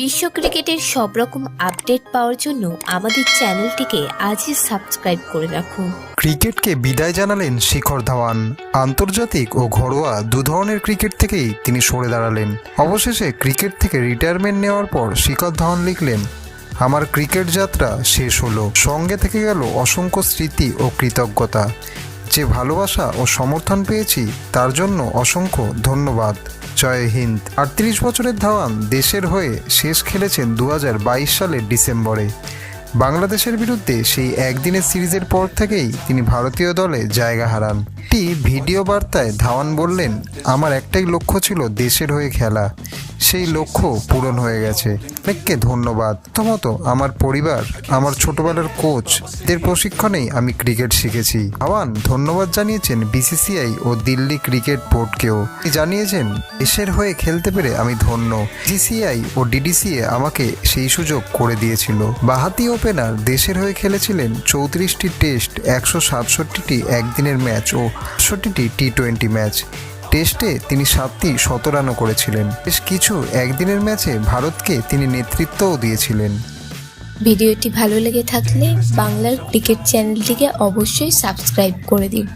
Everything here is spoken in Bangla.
বিশ্ব ক্রিকেটের সব রকম আপডেট পাওয়ার জন্য আমাদের চ্যানেলটিকে আজই সাবস্ক্রাইব করে রাখুন। ক্রিকেটকে বিদায় জানালেন শিখর ধাওয়ান। আন্তর্জাতিক ও ঘরোয়া দু ধরনের ক্রিকেট থেকেই তিনি সরে দাঁড়ালেন। অবশেষে ক্রিকেট থেকে রিটায়ারমেন্ট নেওয়ার পর শিখর ধাওয়ান লিখলেন, আমার ক্রিকেট যাত্রা শেষ হলো, সঙ্গে থেকে গেল অসংখ্য স্মৃতি ও কৃতজ্ঞতা। যে ভালোবাসা ও সমর্থন পেয়েছি তার জন্য অসংখ্য ধন্যবাদ। জয় হিন্দ। 38 বছরের ধাওয়ান দেশের হয়ে শেষ খেলেছেন 2022 সালের ডিসেম্বরে। বাংলাদেশের বিরুদ্ধে সেই একদিনের সিরিজের পর থেকেই তিনি ভারতীয় দলে জায়গা হারান। একটি ভিডিও বার্তায় ধাওয়ান বললেন, আমার একটাই লক্ষ্য ছিল দেশের হয়ে খেলা, সেই লক্ষ্য পূরণ হয়ে গেছে। অনেককে ধন্যবাদ। প্রথমত আমার পরিবার, আমার ছোটবেলার কোচ, এদের প্রশিক্ষণেই আমি ক্রিকেট শিখেছি। ধাওয়ান ধন্যবাদ জানিয়েছেন বিসিসিআই ও দিল্লি ক্রিকেট বোর্ডকেও। তিনি জানিয়েছেন, দেশের হয়ে খেলতে পেরে আমি ধন্য। বিসিসিআই ও ডিডিসিএ আমাকে সেই সুযোগ করে দিয়েছিল। বাঁহাতি ওপেনার দেশের হয়ে খেলেছিলেন 34টি টেস্ট, 167টি একদিনের ম্যাচ ও 68টি টি-20 ম্যাচ। টেস্টে তিনি 7টি শতরানও করেছিলেন। বেশ কিছু একদিনের ম্যাচে ভারতকে তিনি নেতৃত্বও দিয়েছিলেন। ভিডিওটি ভালো লেগে থাকলে বাংলার ক্রিকেট চ্যানেলটিকে অবশ্যই সাবস্ক্রাইব করে দিন।